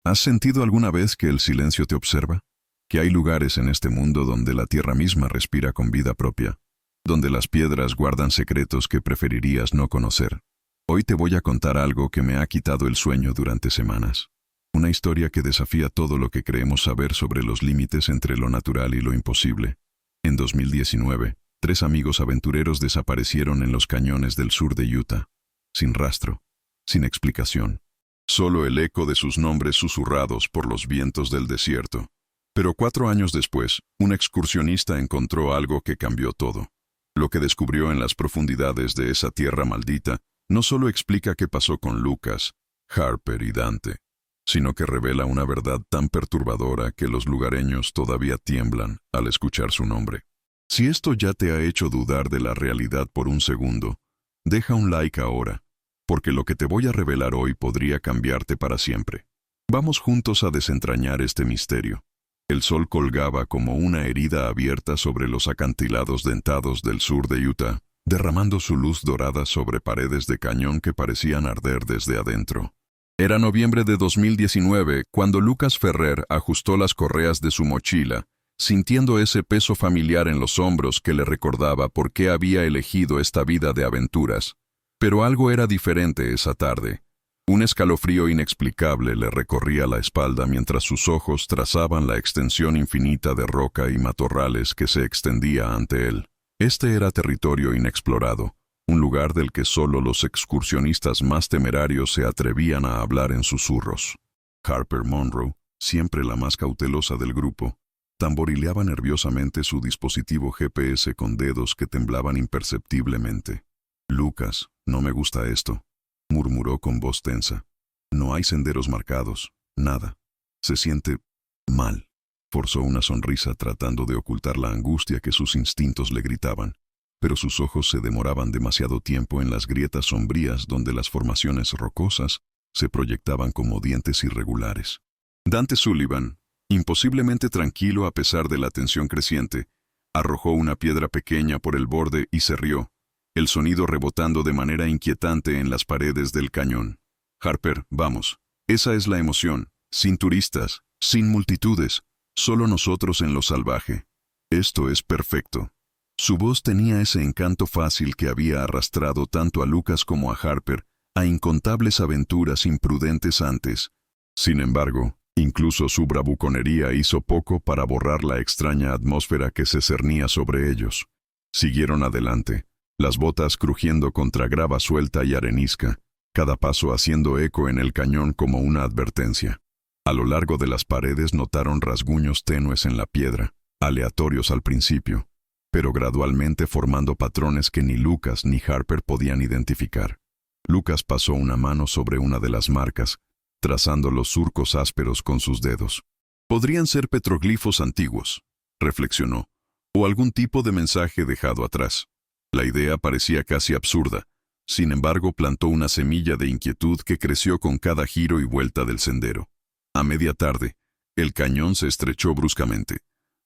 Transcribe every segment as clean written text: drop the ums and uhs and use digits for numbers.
¿Has sentido alguna vez que el silencio te observa? Que hay lugares en este mundo donde la tierra misma respira con vida propia, donde las piedras guardan secretos que preferirías no conocer. Hoy te voy a contar algo que me ha quitado el sueño durante semanas. Una historia que desafía todo lo que creemos saber sobre los límites entre lo natural y lo imposible. En 2019, 3 amigos aventureros desaparecieron en los cañones del sur de Utah. Sin rastro, sin explicación. Solo el eco de sus nombres susurrados por los vientos del desierto. Pero 4 años después, un excursionista encontró algo que cambió todo. Lo que descubrió en las profundidades de esa tierra maldita no solo explica qué pasó con Lucas, Harper y Dante, sino que revela una verdad tan perturbadora que los lugareños todavía tiemblan al escuchar su nombre. Si esto ya te ha hecho dudar de la realidad por un segundo, deja un like ahora, porque lo que te voy a revelar hoy podría cambiarte para siempre. Vamos juntos a desentrañar este misterio. El sol colgaba como una herida abierta sobre los acantilados dentados del sur de Utah, derramando su luz dorada sobre paredes de cañón que parecían arder desde adentro. Era noviembre de 2019 cuando Lucas Ferrer ajustó las correas de su mochila, sintiendo ese peso familiar en los hombros que le recordaba por qué había elegido esta vida de aventuras. Pero algo era diferente esa tarde. Un escalofrío inexplicable le recorría la espalda mientras sus ojos trazaban la extensión infinita de roca y matorrales que se extendía ante él. Este era territorio inexplorado, un lugar del que solo los excursionistas más temerarios se atrevían a hablar en susurros. Harper Monroe, siempre la más cautelosa del grupo, tamborileaba nerviosamente su dispositivo GPS con dedos que temblaban imperceptiblemente. «Lucas, no me gusta esto», murmuró con voz tensa. «No hay senderos marcados, nada. Se siente mal». Forzó una sonrisa tratando de ocultar la angustia que sus instintos le gritaban, pero sus ojos se demoraban demasiado tiempo en las grietas sombrías donde las formaciones rocosas se proyectaban como dientes irregulares. Dante Sullivan, imposiblemente tranquilo a pesar de la tensión creciente, arrojó una piedra pequeña por el borde y se rió, el sonido rebotando de manera inquietante en las paredes del cañón. «Harper, vamos. Esa es la emoción. Sin turistas, sin multitudes, solo nosotros en lo salvaje. Esto es perfecto». Su voz tenía ese encanto fácil que había arrastrado tanto a Lucas como a Harper a incontables aventuras imprudentes antes. Sin embargo, incluso su bravuconería hizo poco para borrar la extraña atmósfera que se cernía sobre ellos. Siguieron adelante, las botas crujiendo contra grava suelta y arenisca, cada paso haciendo eco en el cañón como una advertencia. A lo largo de las paredes notaron rasguños tenues en la piedra, aleatorios al principio, pero gradualmente formando patrones que ni Lucas ni Harper podían identificar. Lucas pasó una mano sobre una de las marcas, trazando los surcos ásperos con sus dedos. «Podrían ser petroglifos antiguos», reflexionó, «o algún tipo de mensaje dejado atrás». La idea parecía casi absurda, sin embargo plantó una semilla de inquietud que creció con cada giro y vuelta del sendero. A media tarde, el cañón se estrechó bruscamente,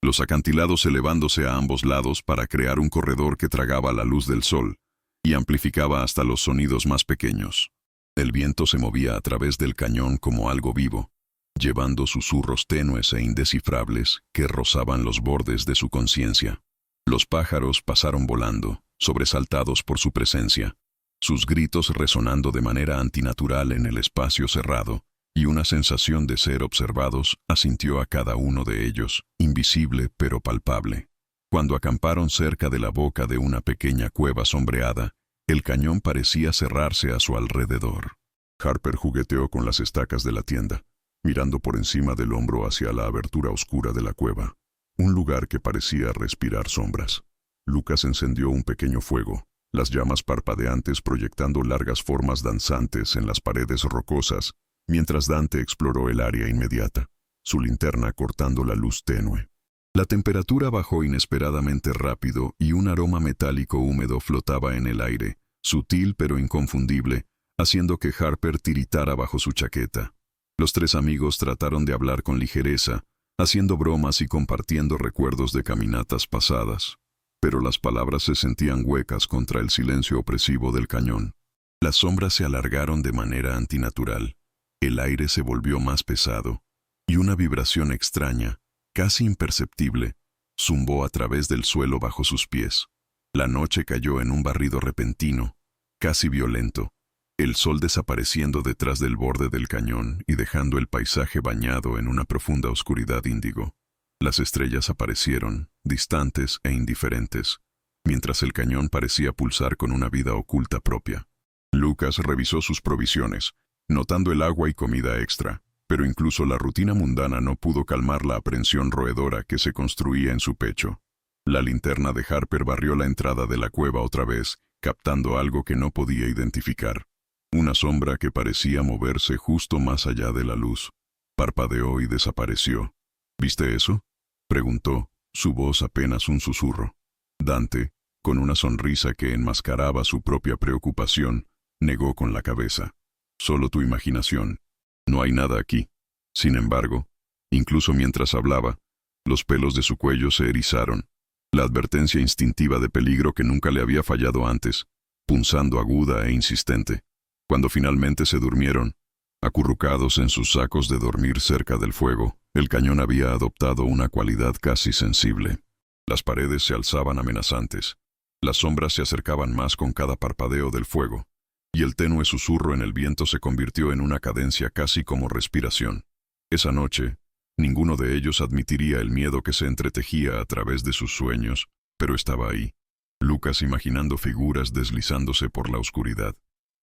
los acantilados elevándose a ambos lados para crear un corredor que tragaba la luz del sol y amplificaba hasta los sonidos más pequeños. El viento se movía a través del cañón como algo vivo, llevando susurros tenues e indescifrables que rozaban los bordes de su conciencia. Los pájaros pasaron volando, sobresaltados por su presencia, sus gritos resonando de manera antinatural en el espacio cerrado, y una sensación de ser observados asintió a cada uno de ellos, invisible pero palpable. Cuando acamparon cerca de la boca de una pequeña cueva sombreada, el cañón parecía cerrarse a su alrededor. Harper jugueteó con las estacas de la tienda, mirando por encima del hombro hacia la abertura oscura de la cueva, un lugar que parecía respirar sombras. Lucas encendió un pequeño fuego, las llamas parpadeantes proyectando largas formas danzantes en las paredes rocosas, mientras Dante exploró el área inmediata, su linterna cortando la luz tenue. La temperatura bajó inesperadamente rápido y un aroma metálico húmedo flotaba en el aire, sutil pero inconfundible, haciendo que Harper tiritara bajo su chaqueta. Los 3 amigos trataron de hablar con ligereza, haciendo bromas y compartiendo recuerdos de caminatas pasadas, pero las palabras se sentían huecas contra el silencio opresivo del cañón. Las sombras se alargaron de manera antinatural, El aire se volvió más pesado, y una vibración extraña, casi imperceptible, zumbó a través del suelo bajo sus pies. La noche cayó en un barrido repentino, casi violento, el sol desapareciendo detrás del borde del cañón y dejando el paisaje bañado en una profunda oscuridad índigo. Las estrellas aparecieron, distantes e indiferentes, mientras el cañón parecía pulsar con una vida oculta propia. Lucas revisó sus provisiones, notando el agua y comida extra, pero incluso la rutina mundana no pudo calmar la aprensión roedora que se construía en su pecho. La linterna de Harper barrió la entrada de la cueva otra vez, captando algo que no podía identificar. Una sombra que parecía moverse justo más allá de la luz. Parpadeó y desapareció. ¿Viste eso?, preguntó, su voz apenas un susurro. Dante, con una sonrisa que enmascaraba su propia preocupación, negó con la cabeza. Solo tu imaginación. No hay nada aquí. Sin embargo, incluso mientras hablaba, los pelos de su cuello se erizaron. La advertencia instintiva de peligro que nunca le había fallado antes, punzando aguda e insistente. Cuando finalmente se durmieron, acurrucados en sus sacos de dormir cerca del fuego, el cañón había adoptado una cualidad casi sensible. Las paredes se alzaban amenazantes. Las sombras se acercaban más con cada parpadeo del fuego, y el tenue susurro en el viento se convirtió en una cadencia casi como respiración. Esa noche, ninguno de ellos admitiría el miedo que se entretejía a través de sus sueños, pero estaba ahí. Lucas imaginando figuras deslizándose por la oscuridad.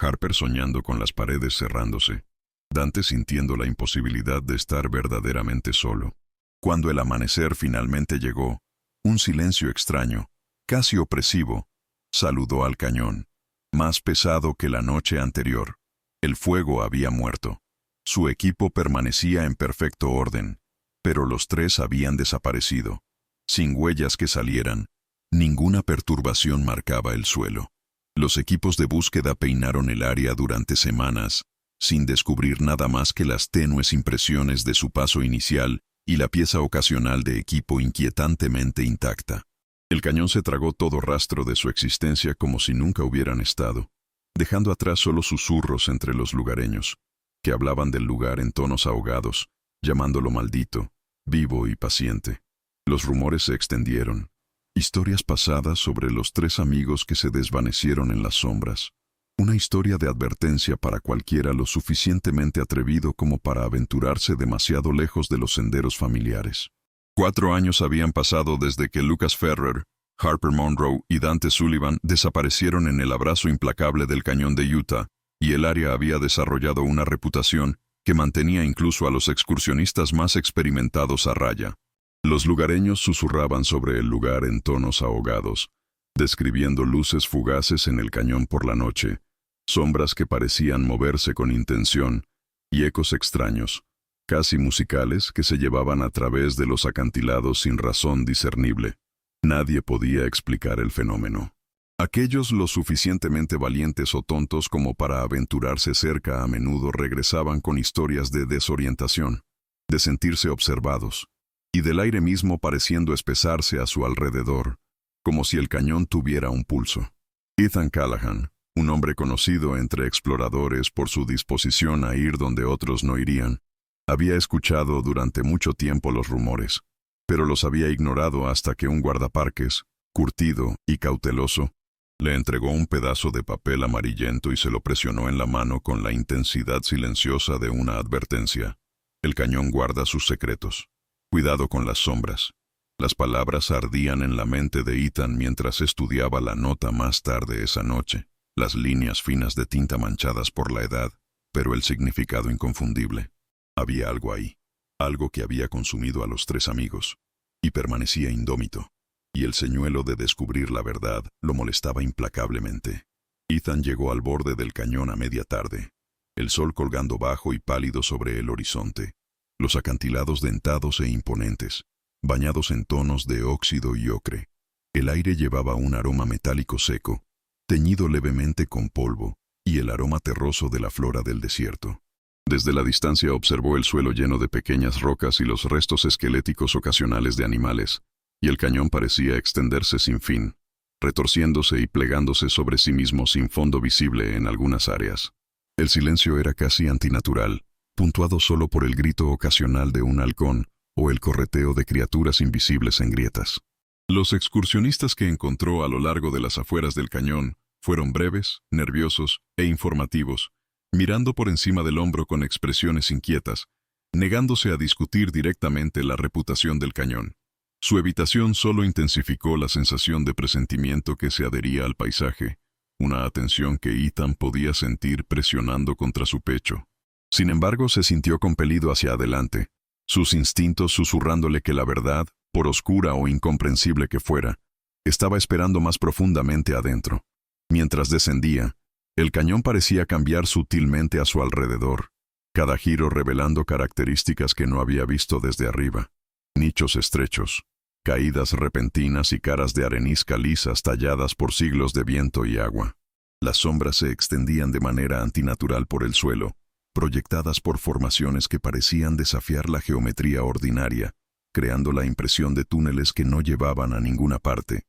Harper soñando con las paredes cerrándose. Dante sintiendo la imposibilidad de estar verdaderamente solo. Cuando el amanecer finalmente llegó, un silencio extraño, casi opresivo, saludó al cañón, más pesado que la noche anterior. El fuego había muerto. Su equipo permanecía en perfecto orden, pero los tres habían desaparecido. Sin huellas que salieran, ninguna perturbación marcaba el suelo. Los equipos de búsqueda peinaron el área durante semanas, sin descubrir nada más que las tenues impresiones de su paso inicial y la pieza ocasional de equipo inquietantemente intacta. El cañón se tragó todo rastro de su existencia como si nunca hubieran estado, dejando atrás solo susurros entre los lugareños, que hablaban del lugar en tonos ahogados, llamándolo maldito, vivo y paciente. Los rumores se extendieron. Historias pasadas sobre los tres amigos que se desvanecieron en las sombras. Una historia de advertencia para cualquiera lo suficientemente atrevido como para aventurarse demasiado lejos de los senderos familiares. 4 años habían pasado desde que Lucas Ferrer, Harper Monroe y Dante Sullivan desaparecieron en el abrazo implacable del cañón de Utah, y el área había desarrollado una reputación que mantenía incluso a los excursionistas más experimentados a raya. Los lugareños susurraban sobre el lugar en tonos ahogados, describiendo luces fugaces en el cañón por la noche, sombras que parecían moverse con intención, y ecos extraños, casi musicales, que se llevaban a través de los acantilados sin razón discernible. Nadie podía explicar el fenómeno. Aquellos lo suficientemente valientes o tontos como para aventurarse cerca a menudo regresaban con historias de desorientación, de sentirse observados, y del aire mismo pareciendo espesarse a su alrededor, como si el cañón tuviera un pulso. Ethan Callahan, un hombre conocido entre exploradores por su disposición a ir donde otros no irían, había escuchado durante mucho tiempo los rumores, pero los había ignorado hasta que un guardaparques, curtido y cauteloso, le entregó un pedazo de papel amarillento y se lo presionó en la mano con la intensidad silenciosa de una advertencia. El cañón guarda sus secretos. Cuidado con las sombras. Las palabras ardían en la mente de Ethan mientras estudiaba la nota más tarde esa noche, las líneas finas de tinta manchadas por la edad, pero el significado inconfundible. Había algo ahí, algo que había consumido a los tres amigos, y permanecía indómito, y el señuelo de descubrir la verdad lo molestaba implacablemente. Ethan llegó al borde del cañón a media tarde, el sol colgando bajo y pálido sobre el horizonte, los acantilados dentados e imponentes, bañados en tonos de óxido y ocre. El aire llevaba un aroma metálico seco, teñido levemente con polvo, y el aroma terroso de la flora del desierto. Desde la distancia observó el suelo lleno de pequeñas rocas y los restos esqueléticos ocasionales de animales, y el cañón parecía extenderse sin fin, retorciéndose y plegándose sobre sí mismo sin fondo visible en algunas áreas. El silencio era casi antinatural, puntuado solo por el grito ocasional de un halcón o el correteo de criaturas invisibles en grietas. Los excursionistas que encontró a lo largo de las afueras del cañón fueron breves, nerviosos e informativos, mirando por encima del hombro con expresiones inquietas, negándose a discutir directamente la reputación del cañón. Su evitación solo intensificó la sensación de presentimiento que se adhería al paisaje, una atención que Ethan podía sentir presionando contra su pecho. Sin embargo, se sintió compelido hacia adelante, sus instintos susurrándole que la verdad, por oscura o incomprensible que fuera, estaba esperando más profundamente adentro. Mientras descendía, el cañón parecía cambiar sutilmente a su alrededor, cada giro revelando características que no había visto desde arriba. Nichos estrechos, caídas repentinas y caras de arenisca lisas talladas por siglos de viento y agua. Las sombras se extendían de manera antinatural por el suelo, proyectadas por formaciones que parecían desafiar la geometría ordinaria, creando la impresión de túneles que no llevaban a ninguna parte,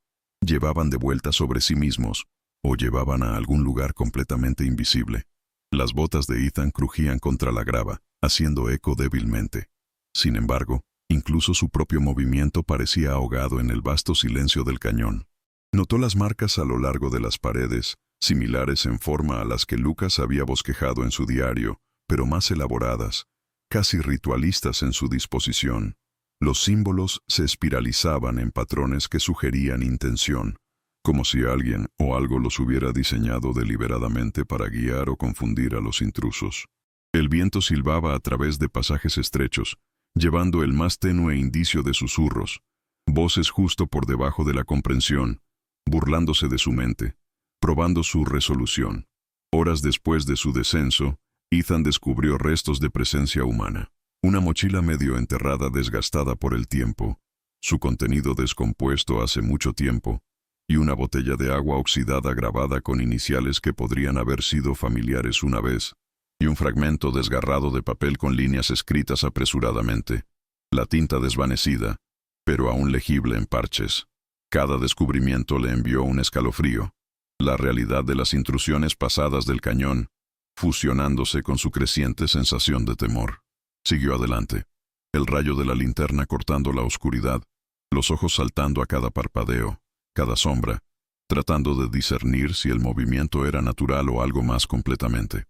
llevaban de vuelta sobre sí mismos, o llevaban a algún lugar completamente invisible. Las botas de Ethan crujían contra la grava, haciendo eco débilmente. Sin embargo, incluso su propio movimiento parecía ahogado en el vasto silencio del cañón. Notó las marcas a lo largo de las paredes, similares en forma a las que Lucas había bosquejado en su diario, pero más elaboradas, casi ritualistas en su disposición. Los símbolos se espiralizaban en patrones que sugerían intención, como si alguien o algo los hubiera diseñado deliberadamente para guiar o confundir a los intrusos. El viento silbaba a través de pasajes estrechos, llevando el más tenue indicio de susurros, voces justo por debajo de la comprensión, burlándose de su mente, probando su resolución. Horas después de su descenso, Ethan descubrió restos de presencia humana. Una mochila medio enterrada desgastada por el tiempo, su contenido descompuesto hace mucho tiempo, y una botella de agua oxidada grabada con iniciales que podrían haber sido familiares una vez, y un fragmento desgarrado de papel con líneas escritas apresuradamente, la tinta desvanecida, pero aún legible en parches. Cada descubrimiento le envió un escalofrío, la realidad de las intrusiones pasadas del cañón, fusionándose con su creciente sensación de temor. Siguió adelante, el rayo de la linterna cortando la oscuridad, los ojos saltando a cada parpadeo, cada sombra, tratando de discernir si el movimiento era natural o algo más completamente.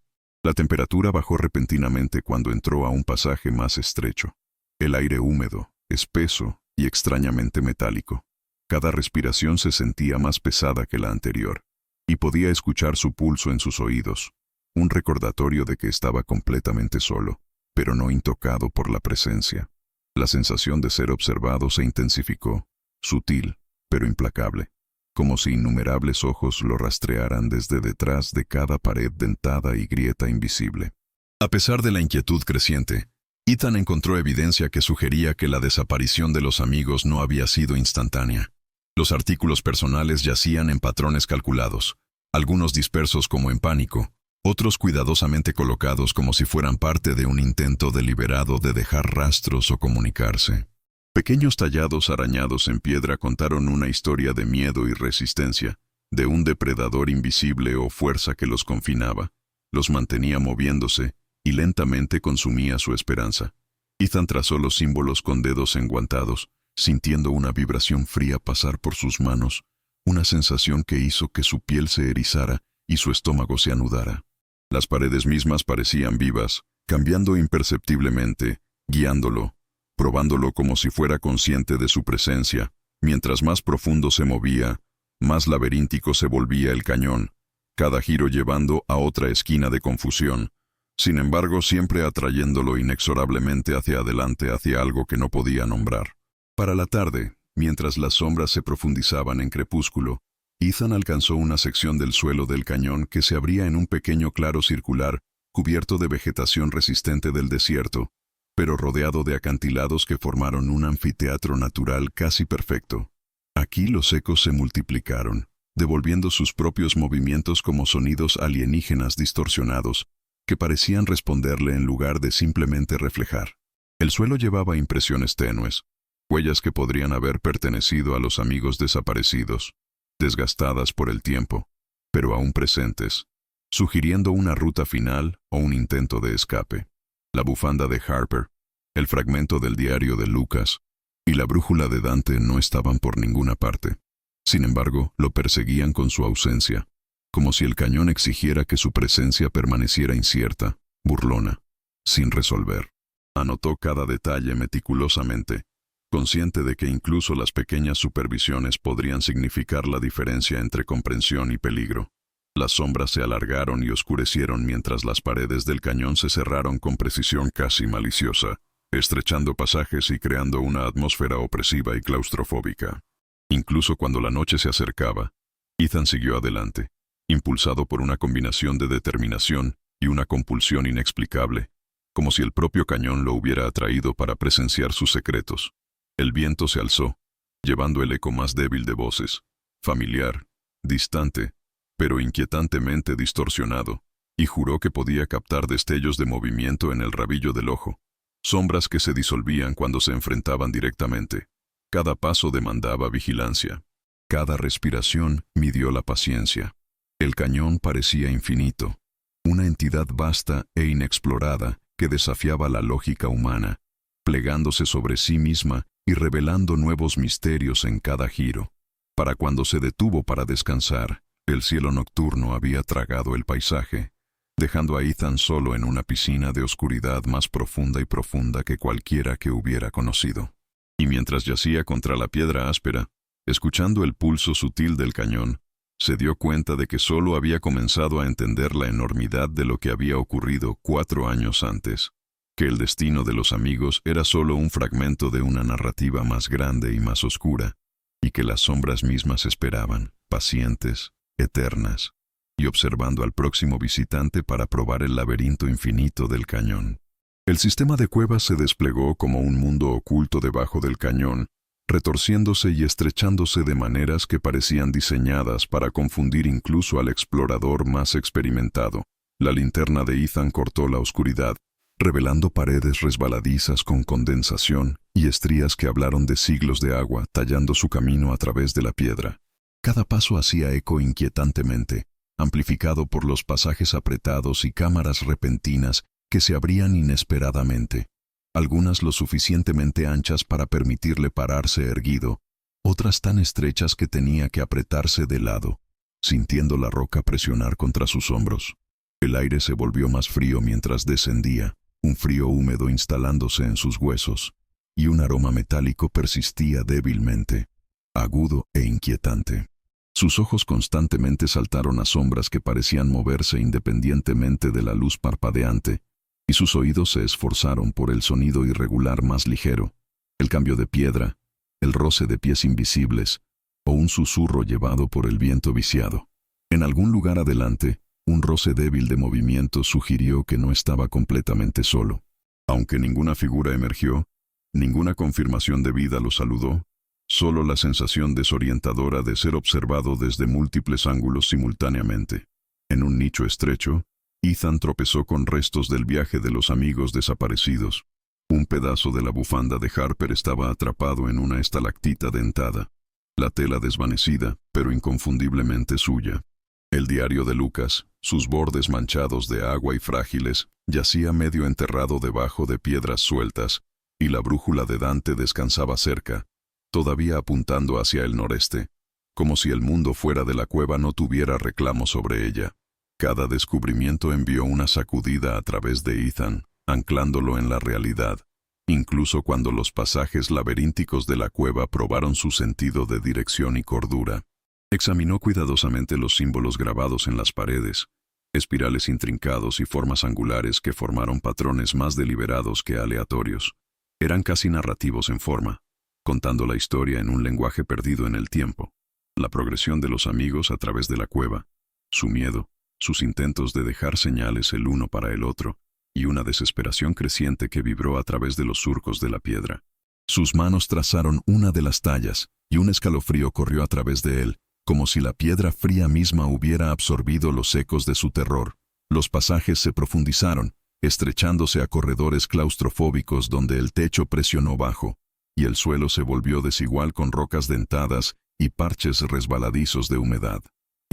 La temperatura bajó repentinamente cuando entró a un pasaje más estrecho. El aire húmedo, espeso y extrañamente metálico. Cada respiración se sentía más pesada que la anterior, y podía escuchar su pulso en sus oídos, un recordatorio de que estaba completamente solo, pero no intocado por la presencia. La sensación de ser observado se intensificó, sutil, pero implacable, como si innumerables ojos lo rastrearan desde detrás de cada pared dentada y grieta invisible. A pesar de la inquietud creciente, Ethan encontró evidencia que sugería que la desaparición de los amigos no había sido instantánea. Los artículos personales yacían en patrones calculados, algunos dispersos como en pánico, otros cuidadosamente colocados como si fueran parte de un intento deliberado de dejar rastros o comunicarse. Pequeños tallados arañados en piedra contaron una historia de miedo y resistencia, de un depredador invisible o fuerza que los confinaba, los mantenía moviéndose y lentamente consumía su esperanza. Ethan trazó los símbolos con dedos enguantados, sintiendo una vibración fría pasar por sus manos, una sensación que hizo que su piel se erizara y su estómago se anudara. Las paredes mismas parecían vivas, cambiando imperceptiblemente, guiándolo, probándolo como si fuera consciente de su presencia. Mientras más profundo se movía, más laberíntico se volvía el cañón, cada giro llevando a otra esquina de confusión, sin embargo siempre atrayéndolo inexorablemente hacia adelante hacia algo que no podía nombrar. Para la tarde, mientras las sombras se profundizaban en crepúsculo, Ethan alcanzó una sección del suelo del cañón que se abría en un pequeño claro circular, cubierto de vegetación resistente del desierto, pero rodeado de acantilados que formaron un anfiteatro natural casi perfecto. Aquí los ecos se multiplicaron, devolviendo sus propios movimientos como sonidos alienígenas distorsionados, que parecían responderle en lugar de simplemente reflejar. El suelo llevaba impresiones tenues, huellas que podrían haber pertenecido a los amigos desaparecidos, desgastadas por el tiempo, pero aún presentes, sugiriendo una ruta final o un intento de escape. La bufanda de Harper, el fragmento del diario de Lucas y la brújula de Dante no estaban por ninguna parte. Sin embargo, lo perseguían con su ausencia, como si el cañón exigiera que su presencia permaneciera incierta, burlona, sin resolver. Anotó cada detalle meticulosamente, consciente de que incluso las pequeñas supervisiones podrían significar la diferencia entre comprensión y peligro. Las sombras se alargaron y oscurecieron mientras las paredes del cañón se cerraron con precisión casi maliciosa, estrechando pasajes y creando una atmósfera opresiva y claustrofóbica. Incluso cuando la noche se acercaba, Ethan siguió adelante, impulsado por una combinación de determinación y una compulsión inexplicable, como si el propio cañón lo hubiera atraído para presenciar sus secretos. El viento se alzó, llevando el eco más débil de voces, familiar, distante, pero inquietantemente distorsionado, y juró que podía captar destellos de movimiento en el rabillo del ojo, sombras que se disolvían cuando se enfrentaban directamente. Cada paso demandaba vigilancia. Cada respiración midió la paciencia. El cañón parecía infinito, una entidad vasta e inexplorada que desafiaba la lógica humana, plegándose sobre sí misma y revelando nuevos misterios en cada giro. Para cuando se detuvo para descansar, el cielo nocturno había tragado el paisaje, dejando a Ethan solo en una piscina de oscuridad más profunda y profunda que cualquiera que hubiera conocido. Y mientras yacía contra la piedra áspera, escuchando el pulso sutil del cañón, se dio cuenta de que solo había comenzado a entender la enormidad de lo que había ocurrido 4 años antes, que el destino de los amigos era solo un fragmento de una narrativa más grande y más oscura, y que las sombras mismas esperaban, pacientes, eternas, y observando al próximo visitante para probar el laberinto infinito del cañón. El sistema de cuevas se desplegó como un mundo oculto debajo del cañón, retorciéndose y estrechándose de maneras que parecían diseñadas para confundir incluso al explorador más experimentado. La linterna de Ethan cortó la oscuridad, revelando paredes resbaladizas con condensación y estrías que hablaron de siglos de agua tallando su camino a través de la piedra. Cada paso hacía eco inquietantemente, amplificado por los pasajes apretados y cámaras repentinas que se abrían inesperadamente, algunas lo suficientemente anchas para permitirle pararse erguido, otras tan estrechas que tenía que apretarse de lado, sintiendo la roca presionar contra sus hombros. El aire se volvió más frío mientras descendía, un frío húmedo instalándose en sus huesos, y un aroma metálico persistía débilmente, agudo e inquietante. Sus ojos constantemente saltaron a sombras que parecían moverse independientemente de la luz parpadeante, y sus oídos se esforzaron por el sonido irregular más ligero, el cambio de piedra, el roce de pies invisibles, o un susurro llevado por el viento viciado. En algún lugar adelante, un roce débil de movimiento sugirió que no estaba completamente solo. Aunque ninguna figura emergió, ninguna confirmación de vida lo saludó, solo la sensación desorientadora de ser observado desde múltiples ángulos simultáneamente. En un nicho estrecho, Ethan tropezó con restos del viaje de los amigos desaparecidos. Un pedazo de la bufanda de Harper estaba atrapado en una estalactita dentada, la tela desvanecida, pero inconfundiblemente suya. El diario de Lucas, sus bordes manchados de agua y frágiles, yacía medio enterrado debajo de piedras sueltas, y la brújula de Dante descansaba cerca, todavía apuntando hacia el noreste, como si el mundo fuera de la cueva no tuviera reclamo sobre ella. Cada descubrimiento envió una sacudida a través de Ethan, anclándolo en la realidad, incluso cuando los pasajes laberínticos de la cueva probaron su sentido de dirección y cordura. Examinó cuidadosamente los símbolos grabados en las paredes, espirales intrincados y formas angulares que formaron patrones más deliberados que aleatorios. Eran casi narrativos en forma, contando la historia en un lenguaje perdido en el tiempo. La progresión de los amigos a través de la cueva, su miedo, sus intentos de dejar señales el uno para el otro, y una desesperación creciente que vibró a través de los surcos de la piedra. Sus manos trazaron una de las tallas, y un escalofrío corrió a través de él, como si la piedra fría misma hubiera absorbido los ecos de su terror. Los pasajes se profundizaron, estrechándose a corredores claustrofóbicos donde el techo presionó bajo, y el suelo se volvió desigual con rocas dentadas y parches resbaladizos de humedad.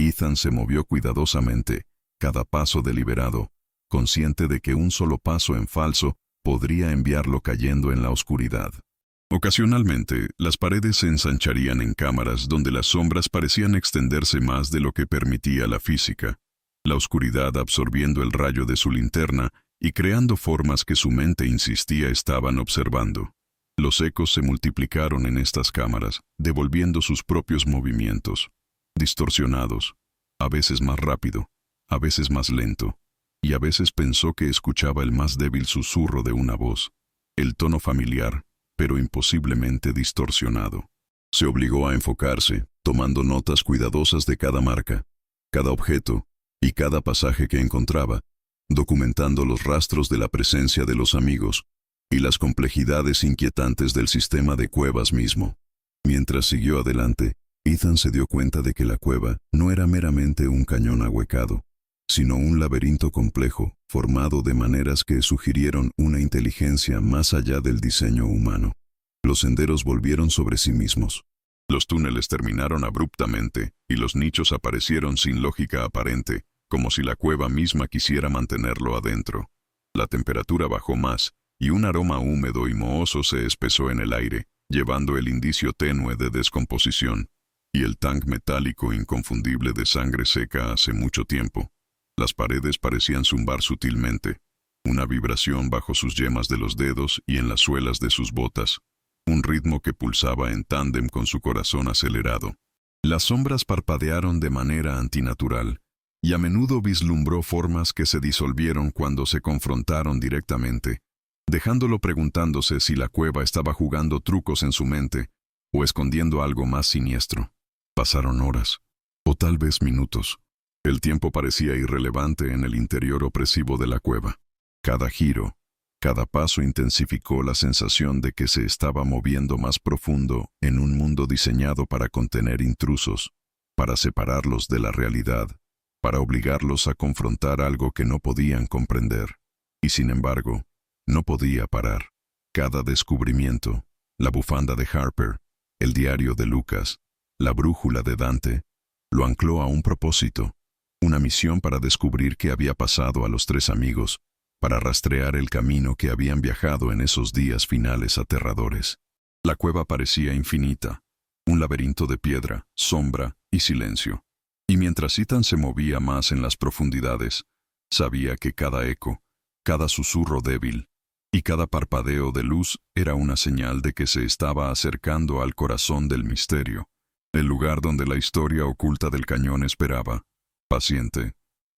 Ethan se movió cuidadosamente, cada paso deliberado, consciente de que un solo paso en falso podría enviarlo cayendo en la oscuridad. Ocasionalmente, las paredes se ensancharían en cámaras donde las sombras parecían extenderse más de lo que permitía la física, la oscuridad absorbiendo el rayo de su linterna y creando formas que su mente insistía estaban observando. Los ecos se multiplicaron en estas cámaras, devolviendo sus propios movimientos, distorsionados, a veces más rápido, a veces más lento, y a veces pensó que escuchaba el más débil susurro de una voz, el tono familiar, pero imposiblemente distorsionado. Se obligó a enfocarse, tomando notas cuidadosas de cada marca, cada objeto y cada pasaje que encontraba, documentando los rastros de la presencia de los amigos y las complejidades inquietantes del sistema de cuevas mismo. Mientras siguió adelante, Ethan se dio cuenta de que la cueva no era meramente un cañón ahuecado, sino un laberinto complejo, formado de maneras que sugirieron una inteligencia más allá del diseño humano. Los senderos volvieron sobre sí mismos. Los túneles terminaron abruptamente, y los nichos aparecieron sin lógica aparente, como si la cueva misma quisiera mantenerlo adentro. La temperatura bajó más, y un aroma húmedo y mohoso se espesó en el aire, llevando el indicio tenue de descomposición, y el tank metálico inconfundible de sangre seca hace mucho tiempo. Las paredes parecían zumbar sutilmente, una vibración bajo sus yemas de los dedos y en las suelas de sus botas, un ritmo que pulsaba en tándem con su corazón acelerado. Las sombras parpadearon de manera antinatural, y a menudo vislumbró formas que se disolvieron cuando se confrontaron directamente, dejándolo preguntándose si la cueva estaba jugando trucos en su mente o escondiendo algo más siniestro. Pasaron horas, o tal vez minutos. El tiempo parecía irrelevante en el interior opresivo de la cueva. Cada giro, cada paso intensificó la sensación de que se estaba moviendo más profundo en un mundo diseñado para contener intrusos, para separarlos de la realidad, para obligarlos a confrontar algo que no podían comprender. Y sin embargo, no podía parar. Cada descubrimiento, la bufanda de Harper, el diario de Lucas, la brújula de Dante, lo ancló a un propósito, una misión para descubrir qué había pasado a los tres amigos, para rastrear el camino que habían viajado en esos días finales aterradores. La cueva parecía infinita, un laberinto de piedra, sombra y silencio. Y mientras Ethan se movía más en las profundidades, sabía que cada eco, cada susurro débil y cada parpadeo de luz era una señal de que se estaba acercando al corazón del misterio, el lugar donde la historia oculta del cañón esperaba, paciente,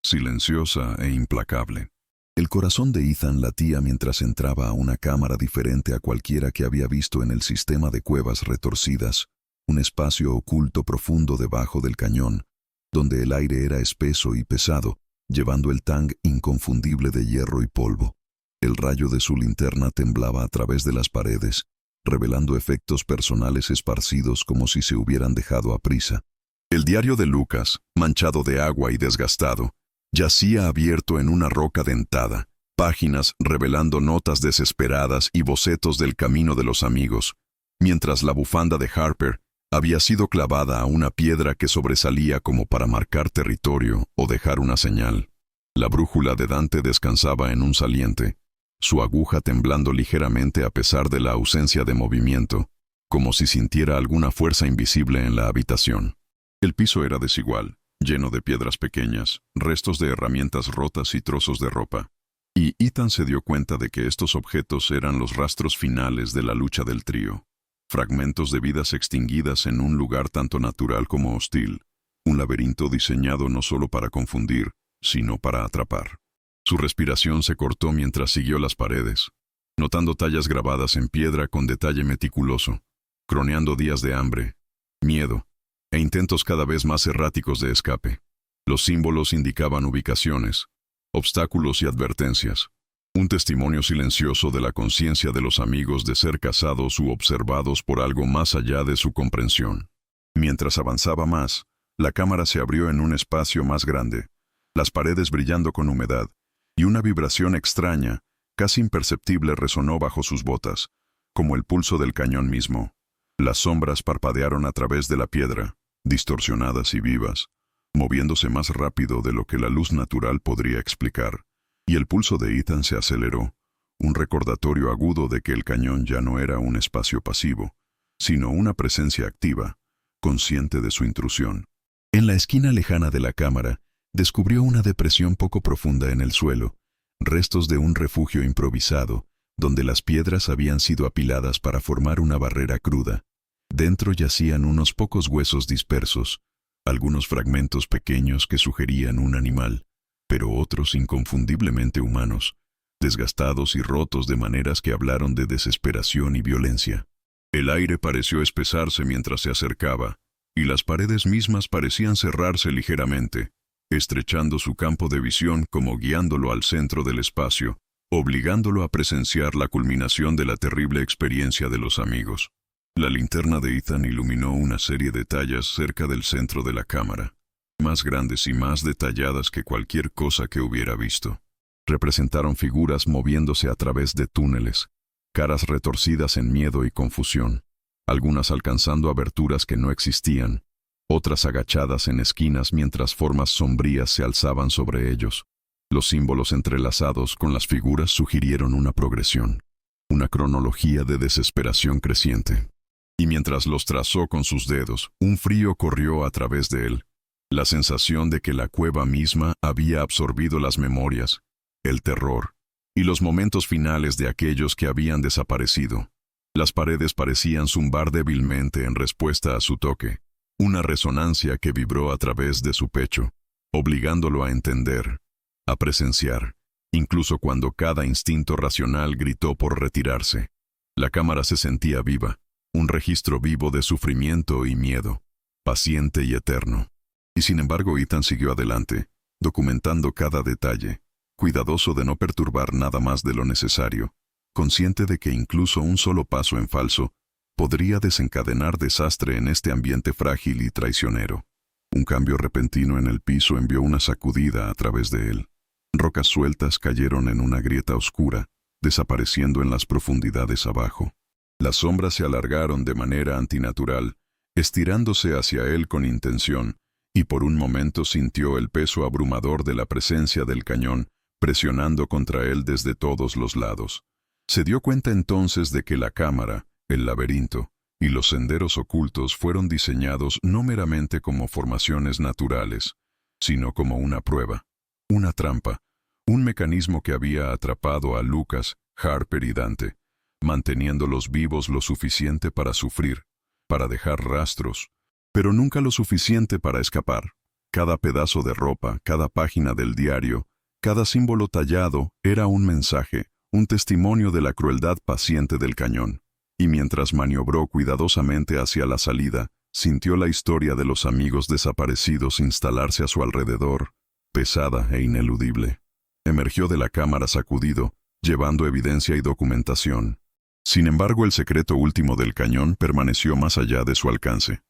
silenciosa e implacable. El corazón de Ethan latía mientras entraba a una cámara diferente a cualquiera que había visto en el sistema de cuevas retorcidas, un espacio oculto profundo debajo del cañón, donde el aire era espeso y pesado, llevando el tang inconfundible de hierro y polvo. El rayo de su linterna temblaba a través de las paredes, revelando efectos personales esparcidos como si se hubieran dejado a prisa. El diario de Lucas, manchado de agua y desgastado, yacía abierto en una roca dentada, páginas revelando notas desesperadas y bocetos del camino de los amigos, mientras la bufanda de Harper había sido clavada a una piedra que sobresalía como para marcar territorio o dejar una señal. La brújula de Dante descansaba en un saliente, su aguja temblando ligeramente a pesar de la ausencia de movimiento, como si sintiera alguna fuerza invisible en la habitación. El piso era desigual, lleno de piedras pequeñas, restos de herramientas rotas y trozos de ropa. Y Ethan se dio cuenta de que estos objetos eran los rastros finales de la lucha del trío. Fragmentos de vidas extinguidas en un lugar tanto natural como hostil. Un laberinto diseñado no solo para confundir, sino para atrapar. Su respiración se cortó mientras siguió las paredes, notando tallas grabadas en piedra con detalle meticuloso, croneando días de hambre, miedo, e intentos cada vez más erráticos de escape. Los símbolos indicaban ubicaciones, obstáculos y advertencias. Un testimonio silencioso de la conciencia de los amigos de ser cazados u observados por algo más allá de su comprensión. Mientras avanzaba más, la cámara se abrió en un espacio más grande, las paredes brillando con humedad, y una vibración extraña, casi imperceptible, resonó bajo sus botas, como el pulso del cañón mismo. Las sombras parpadearon a través de la piedra, distorsionadas y vivas, moviéndose más rápido de lo que la luz natural podría explicar. y el pulso de Ethan se aceleró, un recordatorio agudo de que el cañón ya no era un espacio pasivo, sino una presencia activa, consciente de su intrusión. En la esquina lejana de la cámara, descubrió una depresión poco profunda en el suelo, restos de un refugio improvisado, donde las piedras habían sido apiladas para formar una barrera cruda. Dentro yacían unos pocos huesos dispersos, algunos fragmentos pequeños que sugerían un animal, pero otros inconfundiblemente humanos, desgastados y rotos de maneras que hablaron de desesperación y violencia. El aire pareció espesarse mientras se acercaba, y las paredes mismas parecían cerrarse ligeramente, estrechando su campo de visión como guiándolo al centro del espacio, obligándolo a presenciar la culminación de la terrible experiencia de los amigos. La linterna de Ethan iluminó una serie de tallas cerca del centro de la cámara, más grandes y más detalladas que cualquier cosa que hubiera visto. Representaron figuras moviéndose a través de túneles, caras retorcidas en miedo y confusión, algunas alcanzando aberturas que no existían, otras agachadas en esquinas mientras formas sombrías se alzaban sobre ellos. Los símbolos entrelazados con las figuras sugirieron una progresión, una cronología de desesperación creciente. Y mientras los trazó con sus dedos, un frío corrió a través de él, la sensación de que la cueva misma había absorbido las memorias, el terror, y los momentos finales de aquellos que habían desaparecido. Las paredes parecían zumbar débilmente en respuesta a su toque, una resonancia que vibró a través de su pecho, obligándolo a entender, a presenciar, incluso cuando cada instinto racional gritó por retirarse. La cámara se sentía viva, un registro vivo de sufrimiento y miedo, paciente y eterno. Y sin embargo Ethan siguió adelante, documentando cada detalle, cuidadoso de no perturbar nada más de lo necesario, consciente de que incluso un solo paso en falso podría desencadenar desastre en este ambiente frágil y traicionero. Un cambio repentino en el piso envió una sacudida a través de él. Rocas sueltas cayeron en una grieta oscura, desapareciendo en las profundidades abajo. Las sombras se alargaron de manera antinatural, estirándose hacia él con intención, y por un momento sintió el peso abrumador de la presencia del cañón, presionando contra él desde todos los lados. Se dio cuenta entonces de que la cámara, el laberinto y los senderos ocultos fueron diseñados no meramente como formaciones naturales, sino como una prueba, una trampa, un mecanismo que había atrapado a Lucas, Harper y Dante, manteniéndolos vivos lo suficiente para sufrir, para dejar rastros, pero nunca lo suficiente para escapar. Cada pedazo de ropa, cada página del diario, cada símbolo tallado era un mensaje, un testimonio de la crueldad paciente del cañón. Y mientras maniobró cuidadosamente hacia la salida, sintió la historia de los amigos desaparecidos instalarse a su alrededor, pesada e ineludible. Emergió de la cámara sacudido, llevando evidencia y documentación. Sin embargo, el secreto último del cañón permaneció más allá de su alcance.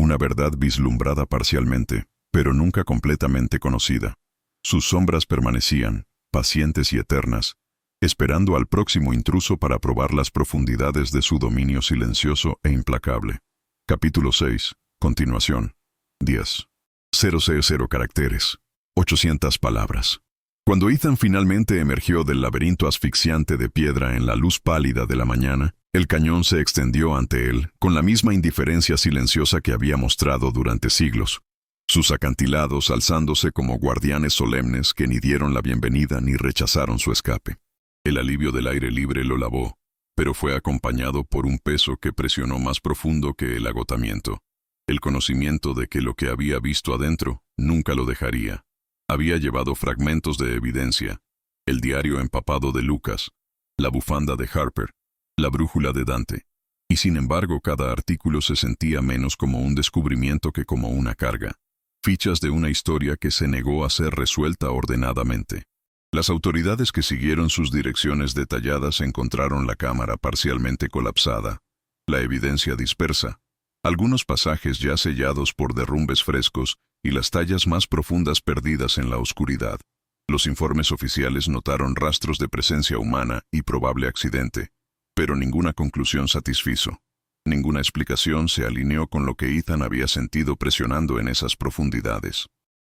Una verdad vislumbrada parcialmente, pero nunca completamente conocida. Sus sombras permanecían, pacientes y eternas, esperando al próximo intruso para probar las profundidades de su dominio silencioso e implacable. Capítulo 6. Continuación. 10. 000 caracteres. 800 palabras. Cuando Ethan finalmente emergió del laberinto asfixiante de piedra en la luz pálida de la mañana, el cañón se extendió ante él con la misma indiferencia silenciosa que había mostrado durante siglos. Sus acantilados alzándose como guardianes solemnes que ni dieron la bienvenida ni rechazaron su escape. El alivio del aire libre lo lavó, pero fue acompañado por un peso que presionó más profundo que el agotamiento. El conocimiento de que lo que había visto adentro nunca lo dejaría. Había llevado fragmentos de evidencia, el diario empapado de Lucas, la bufanda de Harper, la brújula de Dante, y sin embargo cada artículo se sentía menos como un descubrimiento que como una carga. Fichas de una historia que se negó a ser resuelta ordenadamente. Las autoridades que siguieron sus direcciones detalladas encontraron la cámara parcialmente colapsada, la evidencia dispersa, algunos pasajes ya sellados por derrumbes frescos y las tallas más profundas perdidas en la oscuridad. Los informes oficiales notaron rastros de presencia humana y probable accidente, pero ninguna conclusión satisfizo. Ninguna explicación se alineó con lo que Ethan había sentido presionando en esas profundidades.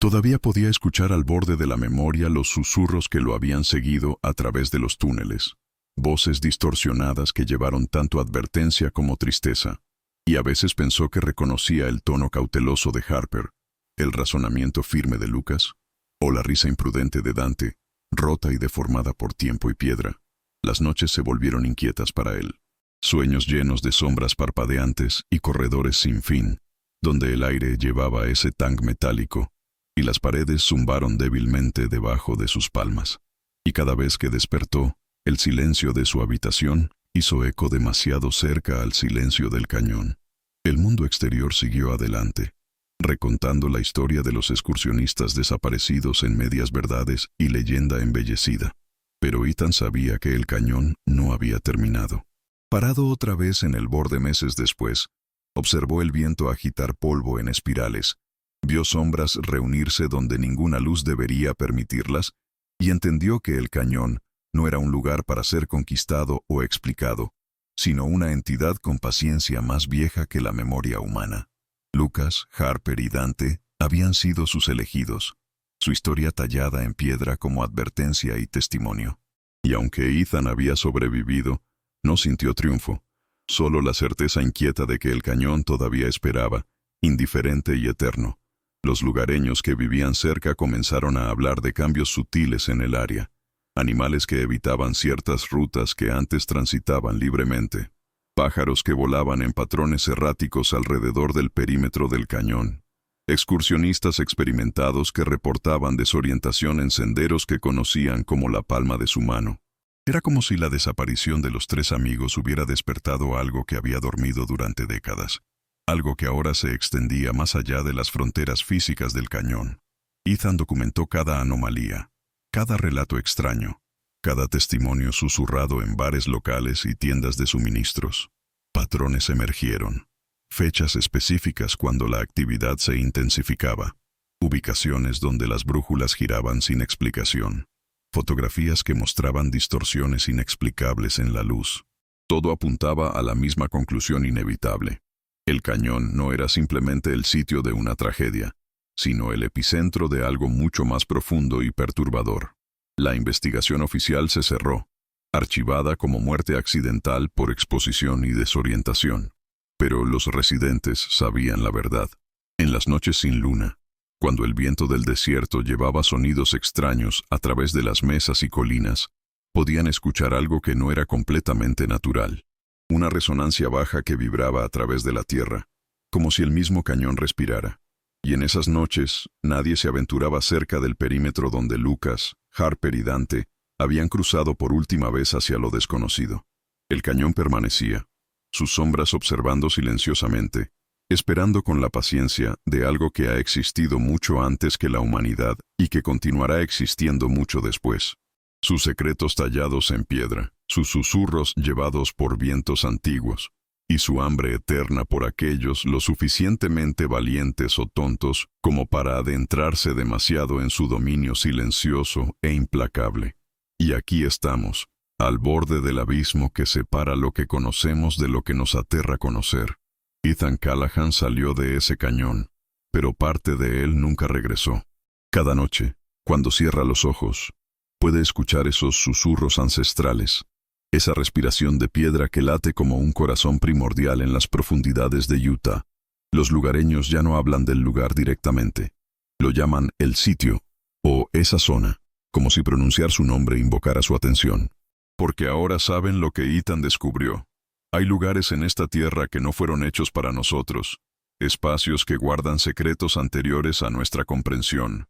Todavía podía escuchar al borde de la memoria los susurros que lo habían seguido a través de los túneles, voces distorsionadas que llevaron tanto advertencia como tristeza, y a veces pensó que reconocía el tono cauteloso de Harper, el razonamiento firme de Lucas, o la risa imprudente de Dante, rota y deformada por tiempo y piedra. Las noches se volvieron inquietas para él. Sueños llenos de sombras parpadeantes y corredores sin fin, donde el aire llevaba ese tang metálico, y las paredes zumbaron débilmente debajo de sus palmas. Y cada vez que despertó, el silencio de su habitación hizo eco demasiado cerca al silencio del cañón. El mundo exterior siguió adelante, recontando la historia de los excursionistas desaparecidos en medias verdades y leyenda embellecida. Pero Ethan sabía que el cañón no había terminado. Parado otra vez en el borde meses después, observó el viento agitar polvo en espirales, vio sombras reunirse donde ninguna luz debería permitirlas, y entendió que el cañón no era un lugar para ser conquistado o explicado, sino una entidad con paciencia más vieja que la memoria humana. Lucas, Harper y Dante habían sido sus elegidos, su historia tallada en piedra como advertencia y testimonio. Y aunque Ethan había sobrevivido, no sintió triunfo, solo la certeza inquieta de que el cañón todavía esperaba, indiferente y eterno. Los lugareños que vivían cerca comenzaron a hablar de cambios sutiles en el área, animales que evitaban ciertas rutas que antes transitaban libremente, pájaros que volaban en patrones erráticos alrededor del perímetro del cañón, excursionistas experimentados que reportaban desorientación en senderos que conocían como la palma de su mano. Era como si la desaparición de los tres amigos hubiera despertado algo que había dormido durante décadas, algo que ahora se extendía más allá de las fronteras físicas del cañón. Ethan documentó cada anomalía, cada relato extraño, cada testimonio susurrado en bares locales y tiendas de suministros. Patrones emergieron, fechas específicas cuando la actividad se intensificaba, ubicaciones donde las brújulas giraban sin explicación, fotografías que mostraban distorsiones inexplicables en la luz. Todo apuntaba a la misma conclusión inevitable. El cañón no era simplemente el sitio de una tragedia, sino el epicentro de algo mucho más profundo y perturbador. La investigación oficial se cerró, archivada como muerte accidental por exposición y desorientación. Pero los residentes sabían la verdad. En las noches sin luna, cuando el viento del desierto llevaba sonidos extraños a través de las mesas y colinas, podían escuchar algo que no era completamente natural. Una resonancia baja que vibraba a través de la tierra, como si el mismo cañón respirara. Y en esas noches, nadie se aventuraba cerca del perímetro donde Lucas, Harper y Dante habían cruzado por última vez hacia lo desconocido. El cañón permanecía, sus sombras observando silenciosamente, esperando con la paciencia de algo que ha existido mucho antes que la humanidad y que continuará existiendo mucho después. Sus secretos tallados en piedra, sus susurros llevados por vientos antiguos, y su hambre eterna por aquellos lo suficientemente valientes o tontos como para adentrarse demasiado en su dominio silencioso e implacable. Y aquí estamos, al borde del abismo que separa lo que conocemos de lo que nos aterra conocer. Ethan Callahan salió de ese cañón, pero parte de él nunca regresó. Cada noche, cuando cierra los ojos, puede escuchar esos susurros ancestrales, esa respiración de piedra que late como un corazón primordial en las profundidades de Utah. Los lugareños ya no hablan del lugar directamente. Lo llaman el sitio, o esa zona, como si pronunciar su nombre invocara su atención. Porque ahora saben lo que Ethan descubrió. Hay lugares en esta tierra que no fueron hechos para nosotros, espacios que guardan secretos anteriores a nuestra comprensión,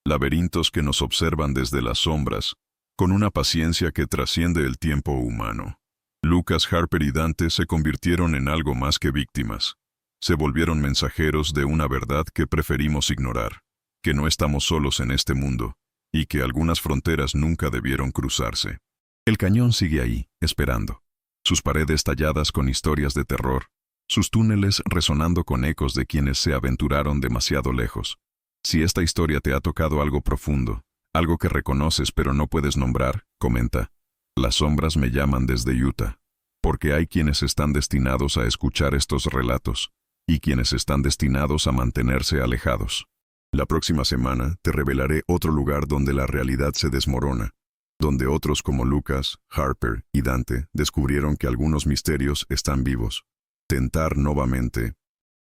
laberintos que nos observan desde las sombras, con una paciencia que trasciende el tiempo humano. Lucas, Harper y Dante se convirtieron en algo más que víctimas. Se volvieron mensajeros de una verdad que preferimos ignorar, que no estamos solos en este mundo, y que algunas fronteras nunca debieron cruzarse. El cañón sigue ahí, esperando. Sus paredes talladas con historias de terror, sus túneles resonando con ecos de quienes se aventuraron demasiado lejos. Si esta historia te ha tocado algo profundo, algo que reconoces pero no puedes nombrar, comenta. Las sombras me llaman desde Utah, porque hay quienes están destinados a escuchar estos relatos, y quienes están destinados a mantenerse alejados. La próxima semana te revelaré otro lugar donde la realidad se desmorona, donde otros como Lucas, Harper y Dante descubrieron que algunos misterios están vivos. Tentar nuevamente